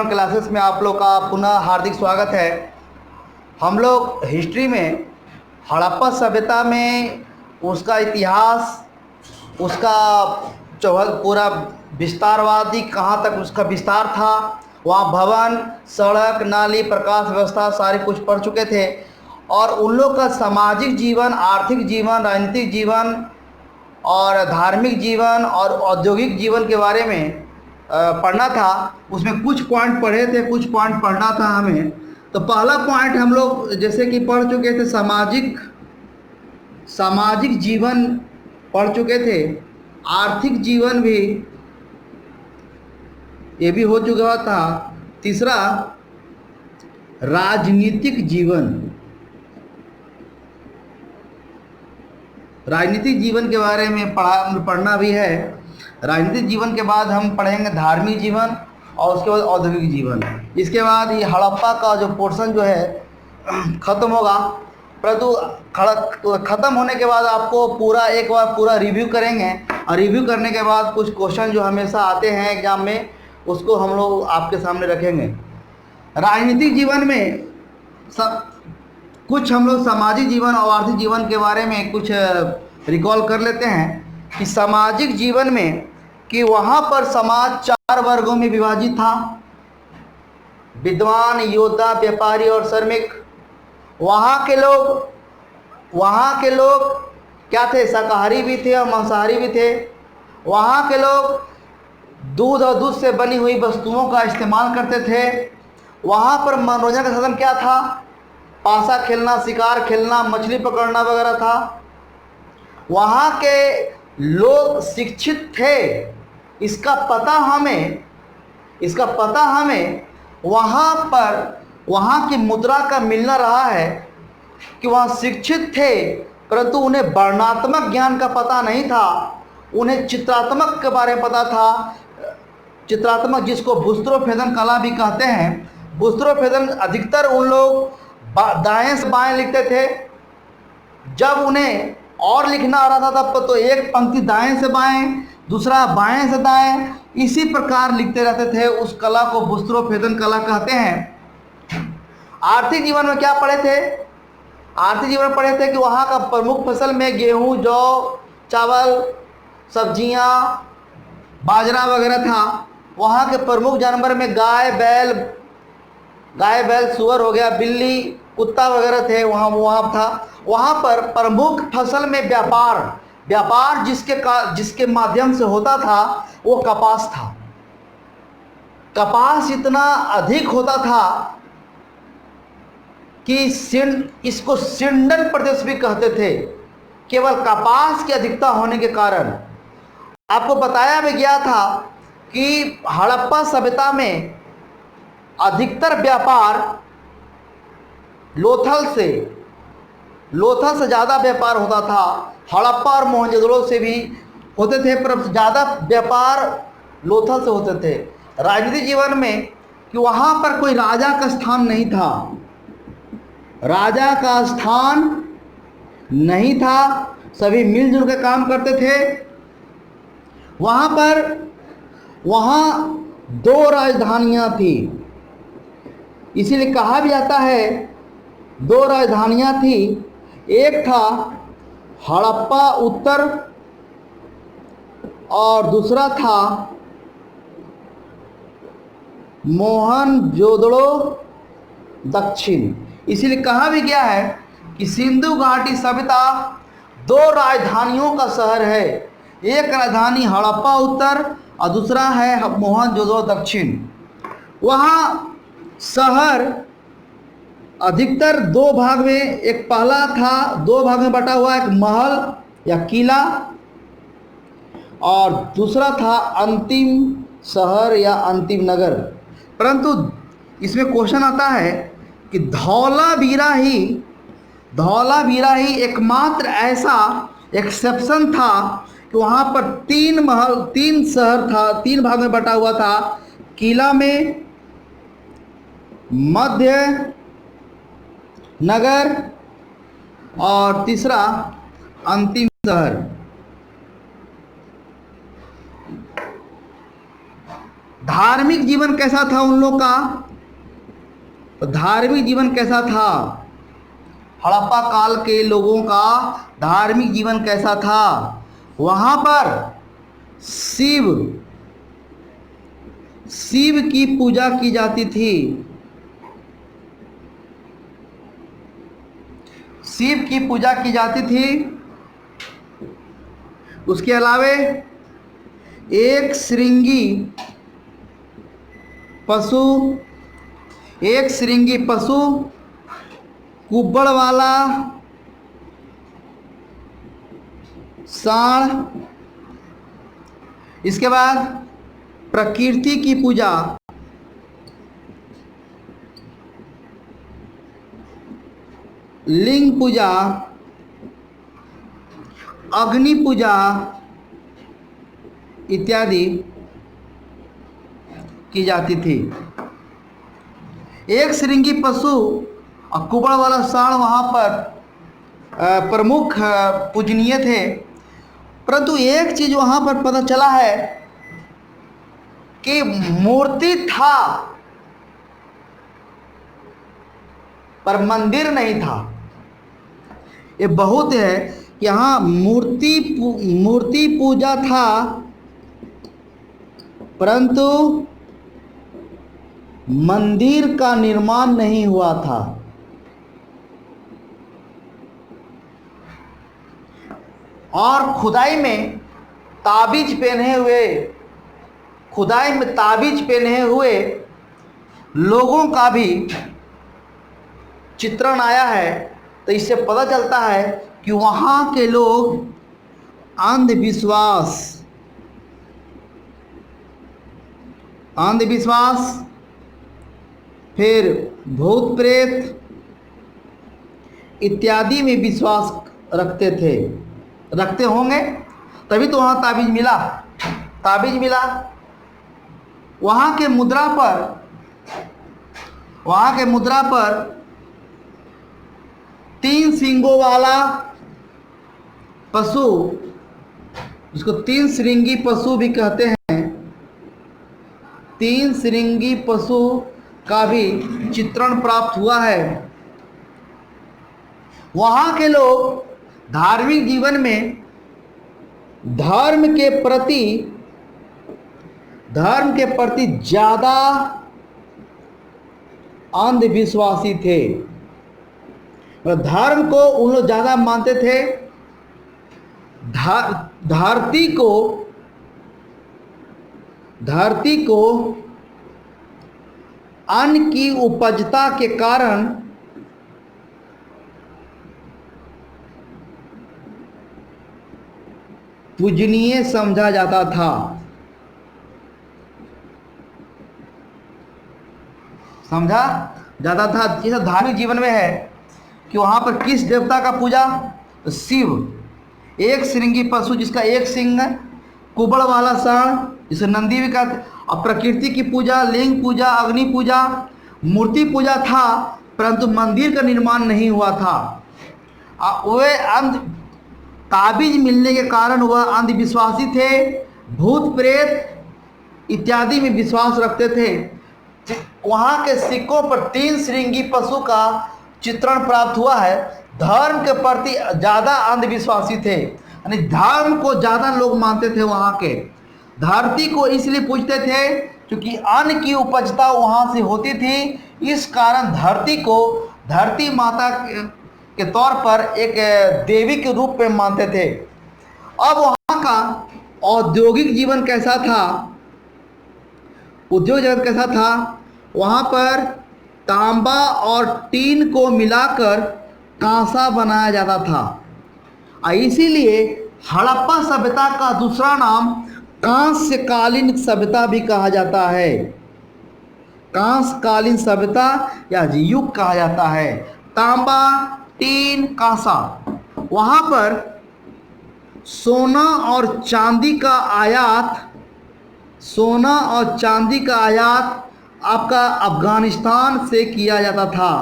Classes में आप लोग का पुनः हार्दिक स्वागत है। हम लोग हिस्ट्री में हड़प्पा सभ्यता में उसका इतिहास, उसका पूरा विस्तारवादी कहाँ तक उसका विस्तार था, वहाँ भवन, सड़क, नाली, प्रकाश व्यवस्था सारे कुछ पढ़ चुके थे। और उन लोग का सामाजिक जीवन, आर्थिक जीवन, राजनीतिक जीवन और धार्मिक जीवन और औद्योगिक जीवन के बारे में पढ़ना था। उसमें कुछ पॉइंट पढ़े थे, कुछ पॉइंट पढ़ना था हमें। तो पहला पॉइंट हम लोग जैसे कि पढ़ चुके थे, सामाजिक जीवन पढ़ चुके थे, आर्थिक जीवन भी ये भी हो चुका था। तीसरा राजनीतिक जीवन, राजनीतिक जीवन के बारे में पढ़ना भी है। राजनीतिक जीवन के बाद हम पढ़ेंगे धार्मिक जीवन और उसके बाद औद्योगिक जीवन। इसके बाद ये हड़प्पा का जो पोर्शन जो है ख़त्म होगा। परंतु ख़त्म होने के बाद आपको पूरा एक बार पूरा रिव्यू करेंगे और रिव्यू करने के बाद कुछ क्वेश्चन जो हमेशा आते हैं एग्ज़ाम में उसको हम लोग आपके सामने रखेंगे। राजनीतिक जीवन में कुछ हम लोग सामाजिक जीवन और आर्थिक जीवन के बारे में कुछ रिकॉल कर लेते हैं कि सामाजिक जीवन में कि वहाँ पर समाज 4 वर्गों में विभाजित था: विद्वान, योद्धा, व्यापारी और श्रमिक। वहाँ के लोग क्या थे? शाकाहारी भी थे और मांसाहारी भी थे। वहाँ के लोग दूध और दूध से बनी हुई वस्तुओं का इस्तेमाल करते थे। वहाँ पर मनोरंजन का साधन क्या था? पासा खेलना, शिकार खेलना, मछली पकड़ना वगैरह था। वहाँ के लोग शिक्षित थे, इसका पता हमें वहाँ की मुद्रा का मिलना रहा है कि वहाँ शिक्षित थे, परंतु उन्हें वर्णनात्मक ज्ञान का पता नहीं था। उन्हें चित्रात्मक के बारे में पता था। चित्रात्मक, जिसको बुस्त्रोफेदन कला भी कहते हैं। बुस्त्रोफेदन अधिकतर उन लोग दाएं से बाएं लिखते थे। जब उन्हें और लिखना आ रहा था तब तो एक पंक्ति दाएं से बाएं, दूसरा बाएं से दाएं, इसी प्रकार लिखते रहते थे। उस कला को बुस्त्रोफेदन कला कहते हैं। आर्थिक जीवन में क्या पढ़े थे? आर्थिक जीवन में पढ़े थे कि वहाँ का प्रमुख फसल में गेहूँ, जौ, चावल, सब्जियाँ, बाजरा वगैरह था। वहाँ के प्रमुख जानवर में गाय, बैल, सुअर हो गया, बिल्ली, कुत्ता वगैरह थे। वहाँ था। वहाँ पर प्रमुख फसल में व्यापार जिसके माध्यम से होता था वो कपास था। कपास इतना अधिक होता था कि इसको सिंडन प्रदेश भी कहते थे, केवल कपास की अधिकता होने के कारण। आपको बताया भी गया था कि हड़प्पा सभ्यता में अधिकतर व्यापार लोथल से ज़्यादा व्यापार होता था। हड़प्पा और मोहनजोदड़ो से भी होते थे, पर ज़्यादा व्यापार लोथल से होते थे। राजनीतिक जीवन में कि वहाँ पर कोई राजा का स्थान नहीं था। राजा का स्थान नहीं था, सभी मिलजुल के काम करते थे। वहाँ 2 राजधानियाँ थी, इसीलिए कहा भी जाता है 2 राजधानियाँ थी। एक था हड़प्पा उत्तर और दूसरा था मोहनजोदड़ो दक्षिण। इसीलिए कहा भी गया है कि सिंधु घाटी सभ्यता 2 राजधानियों का शहर है। एक राजधानी हड़प्पा उत्तर और दूसरा है मोहनजोदड़ो दक्षिण। वहाँ शहर अधिकतर 2 भाग में, एक पहला था 2 भाग में बटा हुआ, एक महल या किला, और दूसरा था अंतिम शहर या अंतिम नगर। परंतु इसमें क्वेश्चन आता है कि धौलावीरा ही एकमात्र ऐसा एक्सेप्शन था कि वहाँ पर 3 शहर था, 3 भाग में बटा हुआ था। किला में, मध्य नगर और तीसरा अंतिम शहर। धार्मिक जीवन कैसा था उन लोग का? तो धार्मिक जीवन कैसा था? हड़प्पा काल के लोगों का धार्मिक जीवन कैसा था? वहाँ पर शिव की पूजा की जाती थी। शिव की पूजा की जाती थी। उसके अलावे एक श्रृंगी पशु, कुब्बड़ वाला सांड, इसके बाद प्रकृति की पूजा, लिंग पूजा, अग्नि पूजा इत्यादि की जाती थी। एक श्रृंगी पशु और कुबड़ वाला सांड वहाँ पर प्रमुख पूजनीय थे। परंतु एक चीज वहाँ पर पता चला है कि मूर्ति था पर मंदिर नहीं था। ये बहुत है, यहाँ मूर्ति पूजा था परंतु मंदिर का निर्माण नहीं हुआ था। और खुदाई में ताबीज पहने हुए लोगों का भी चित्रण आया है। तो इससे पता चलता है कि वहाँ के लोग अंधविश्वास, फिर भूत प्रेत इत्यादि में विश्वास रखते होंगे, तभी तो वहाँ ताबीज मिला। वहाँ के मुद्रा पर 3 सींगों वाला पशु, जिसको 3 श्रृंगी पशु भी कहते हैं, 3 श्रृंगी पशु का भी चित्रण प्राप्त हुआ है। वहाँ के लोग धार्मिक जीवन में धर्म के प्रति ज़्यादा अंधविश्वासी थे। धर्म को उन लोग ज़्यादा मानते थे। धरती को अन्न की उपजता के कारण पूजनीय समझा जाता था। जैसा धार्मिक जीवन में है कि वहाँ पर किस देवता का पूजा? तो शिव। एक श्रृंगी पशु जिसका एक सिंह है, कुबड़ वाला सांड जिसे नंदी भी कहते, और प्रकृति की पूजा, लिंग पूजा, अग्नि पूजा, मूर्ति पूजा था, परंतु मंदिर का निर्माण नहीं हुआ था। वे ताबीज मिलने के कारण वह अंधविश्वासी थे, भूत प्रेत इत्यादि में विश्वास रखते थे। वहाँ के सिक्कों पर 3 श्रृंगी पशु का चित्रण प्राप्त हुआ है। धर्म के प्रति ज़्यादा अंधविश्वासी थे, यानी धर्म को ज़्यादा लोग मानते थे। वहाँ के धरती को इसलिए पूजते थे क्योंकि अन्न की उपजता वहाँ से होती थी। इस कारण धरती को धरती माता के तौर पर एक देवी के रूप में मानते थे। अब वहाँ का औद्योगिक जीवन कैसा था? उद्योग जगत कैसा था? वहाँ पर तांबा और टीन को मिलाकर कांसा बनाया जाता था। इसीलिए हड़प्पा सभ्यता का दूसरा नाम कांस्यकालीन सभ्यता भी कहा जाता है। कांस्यकालीन सभ्यता या युग कहा जाता है। तांबा, टीन, कांसा, वहाँ पर सोना और चांदी का आयात आपका अफगानिस्तान से किया जाता था।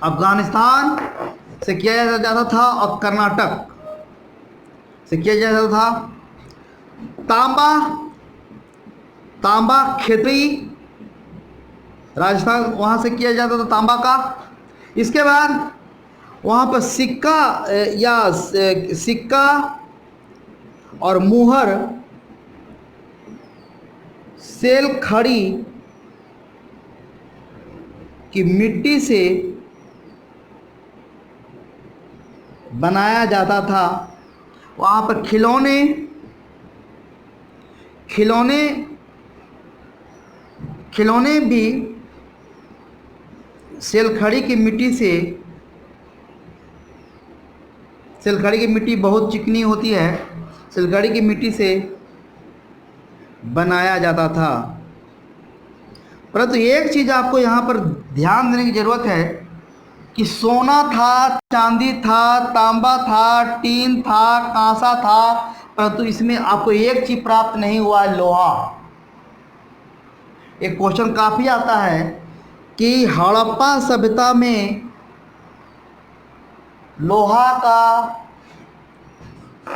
अफगानिस्तान से किया जाता था और कर्नाटक से किया जाता था। तांबा तांबा खेतड़ी राजस्थान वहाँ से किया जाता था तांबा का। इसके बाद वहाँ पर सिक्का या सिक्का और मुहर सेल खड़ी की मिट्टी से बनाया जाता था। वहाँ पर खिलौने खिलौने खिलौने भी सेलखड़ी की मिट्टी से, सेलखड़ी की मिट्टी बहुत चिकनी होती है, सेलखड़ी की मिट्टी से बनाया जाता था। परंतु एक चीज़ आपको यहाँ पर ध्यान देने की ज़रूरत है कि सोना था, चांदी था, तांबा था, टीन था, कांसा था, परंतु इसमें आपको एक चीज़ प्राप्त नहीं हुआ, लोहा। एक क्वेश्चन काफ़ी आता है कि हड़प्पा सभ्यता में लोहा का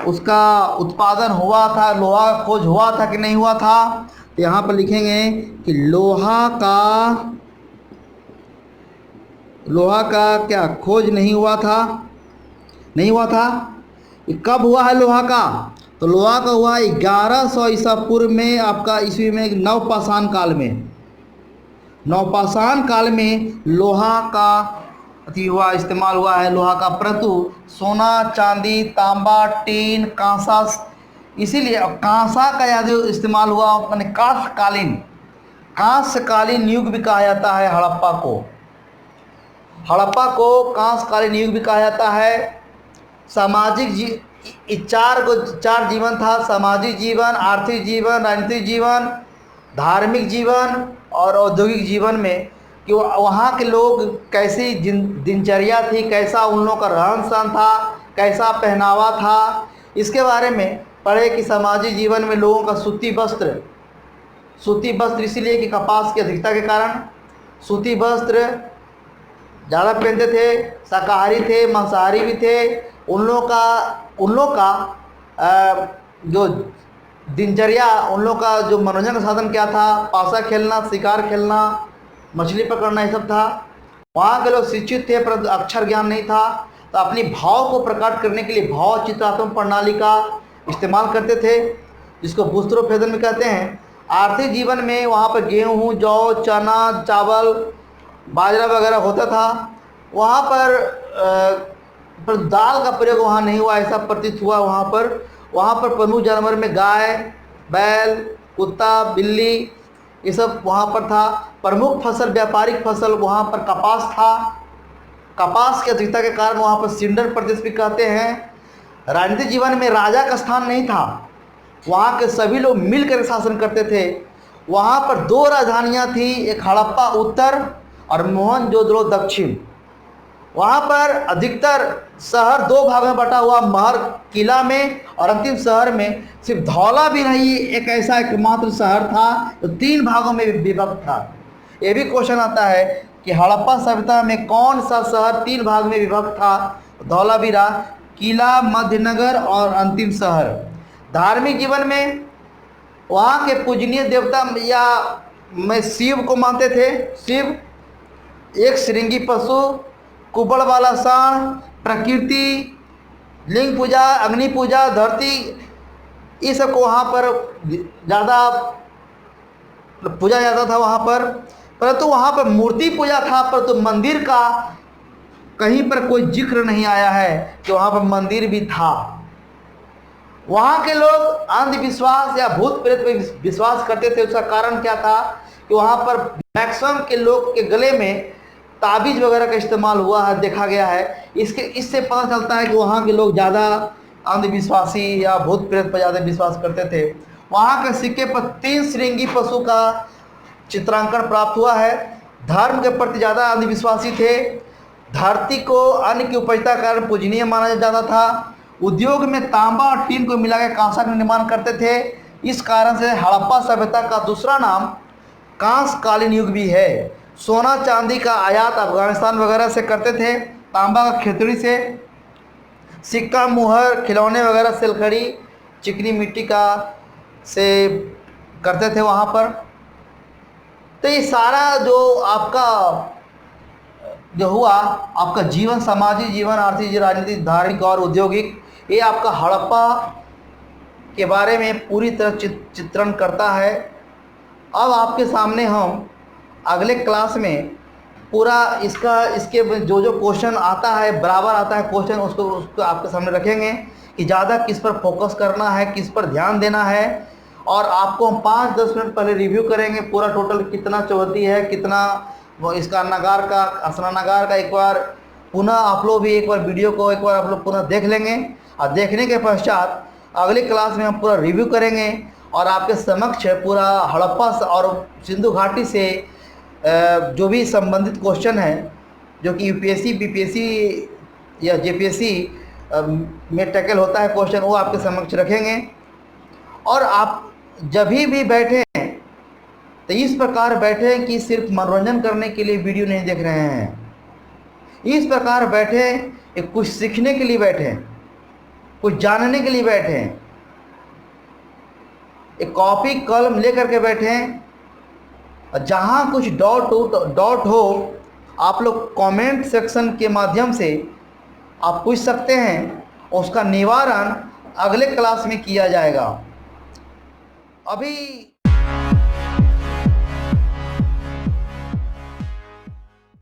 उसका उत्पादन हुआ था, लोहा का खोज हुआ था कि नहीं हुआ था। तो यहाँ पर लिखेंगे कि लोहा का क्या खोज नहीं हुआ था, नहीं हुआ था। ये कब हुआ है लोहा का? तो लोहा का हुआ 1100 ईसा पूर्व में, आपका ईस्वी में, नवपाषाण काल में। नवपाषाण काल में लोहा का हुआ, इस्तेमाल हुआ है लोहा का। परंतु सोना, चांदी, तांबा, टीन, कांसा, इसीलिए कांसा का ज़्यादा इस्तेमाल हुआ। मैंने कांस्यकालीन युग भी कहा जाता है हड़प्पा को। हड़प्पा को कांस्यकालीन युग भी कहा जाता है। सामाजिक चार जीवन था: सामाजिक जीवन, आर्थिक जीवन, राजनीतिक जीवन, धार्मिक जीवन और औद्योगिक जीवन में कि वहाँ के लोग कैसी दिनचर्या थी, कैसा उन लोगों का रहन सहन था, कैसा पहनावा था, इसके बारे में पढ़े कि सामाजिक जीवन में लोगों का सूती वस्त्र इसीलिए कि कपास की अधिकता के कारण सूती वस्त्र ज़्यादा पहनते थे। शाकाहारी थे, मांसाहारी भी थे। उन लोग का जो दिनचर्या, उन लोग का जो मनोरंजन का साधन क्या था? पासा खेलना, शिकार खेलना, मछली पकड़ना, ये सब था। वहाँ के लोग शिक्षित थे परंतु अक्षर ज्ञान नहीं था, तो अपनी भाव को प्रकट करने के लिए भाव चित्रात्मक प्रणाली का इस्तेमाल करते थे, जिसको भूस्त्रोत्पादन में कहते हैं। आर्थिक जीवन में वहाँ पर गेहूँ, जौ, चना, चावल, बाजरा वगैरह होता था। वहाँ पर दाल का प्रयोग वहाँ नहीं हुआ, ऐसा प्रतीत हुआ। वहाँ पर प्रमुख जानवर में गाय, बैल, कुत्ता, बिल्ली, ये सब वहाँ पर था। प्रमुख फसल, व्यापारिक फसल वहाँ पर कपास था। कपास की अधिकता के कारण वहाँ पर सिंडर प्रदेश भी कहते हैं। राजनीतिक जीवन में राजा का स्थान नहीं था, वहाँ के सभी लोग मिलकर शासन करते थे। वहाँ पर 2 राजधानियाँ थी, एक हड़प्पा उत्तर और मोहनजोदड़ो दक्षिण। वहाँ पर अधिकतर शहर 2 भागों में बटा हुआ, महर किला में और अंतिम शहर में। सिर्फ धौला भी नहीं एक ऐसा एकमात्र शहर था जो 3 भागों में विभक्त था। ये भी क्वेश्चन आता है कि हड़प्पा सभ्यता में कौन सा शहर 3 भाग में विभक्त था? धौला भी रहा, किला, मध्यनगर और अंतिम शहर। धार्मिक जीवन में वहाँ के पूजनीय देवता या मैं शिव को मानते थे। शिव एक श्रृंगी पशु, कुबड़ वाला साण, प्रकृति, लिंग पूजा, अग्नि पूजा, धरती, ये सब को वहाँ पर ज़्यादा पूजा जाता था वहाँ पर। परंतु वहाँ पर मूर्ति पूजा था, परंतु मंदिर का कहीं पर कोई जिक्र नहीं आया है कि वहाँ पर मंदिर भी था। वहाँ के लोग अंधविश्वास या भूत प्रेत पर विश्वास करते थे। उसका कारण क्या था कि वहाँ पर मैक्सिमम के लोग के गले में ताबीज़ वगैरह का इस्तेमाल हुआ है, देखा गया है। इससे पता चलता है कि वहाँ के लोग ज़्यादा अंधविश्वासी या भूत प्रेत पर ज़्यादा विश्वास करते थे। वहाँ के सिक्के पर 3 श्रृंगी पशु का चित्रांकन प्राप्त हुआ है। धर्म के प्रति ज़्यादा अंधविश्वासी थे। धरती को अन्न की उपजता के कारण पूजनीय माना जाता था। उद्योग में तांबा और टीन को मिलाकर कांसा का निर्माण करते थे। इस कारण से हड़प्पा सभ्यता का दूसरा नाम कांस्यकालीन युग भी है। सोना चांदी का आयात अफगानिस्तान वगैरह से करते थे, तांबा का खेतड़ी से, सिक्का, मुहर, खिलौने वगैरह सेलखड़ी, चिकनी मिट्टी का से करते थे वहाँ पर। तो ये सारा जो आपका जो हुआ, आपका जीवन, सामाजिक जीवन, आर्थिक, राजनीतिक, धार्मिक और औद्योगिक, ये आपका हड़प्पा के बारे में पूरी तरह चित्रण करता है। अब आपके सामने हम अगले क्लास में पूरा इसके जो जो क्वेश्चन आता है, बराबर आता है क्वेश्चन, उसको आपके सामने रखेंगे कि ज़्यादा किस पर फोकस करना है, किस पर ध्यान देना है। और आपको हम 5-10 मिनट पहले रिव्यू करेंगे पूरा टोटल कितना चौहद्दी है, कितना वो इसका नगार का, असना नगार का एक बार पुनः आप लोग भी एक बार वीडियो को एक बार आप लोग पुनः देख लेंगे। और देखने के पश्चात अगली क्लास में हम पूरा रिव्यू करेंगे और आपके समक्ष पूरा हड़प्पा और सिंधु घाटी से जो भी संबंधित क्वेश्चन है, जो कि यूपीएससी, बीपीएससी या जेपीएससी में टैकल होता है क्वेश्चन, वो आपके समक्ष रखेंगे। और आप जब भी बैठें तो इस प्रकार बैठें कि सिर्फ मनोरंजन करने के लिए वीडियो नहीं देख रहे हैं। इस प्रकार बैठें कि कुछ सीखने के लिए बैठें, कुछ जानने के लिए बैठें। एक कॉपी कलम लेकर के बैठें। जहाँ कुछ डाउट हो आप लोग कमेंट सेक्शन के माध्यम से आप पूछ सकते हैं, उसका निवारण अगले क्लास में किया जाएगा। अभी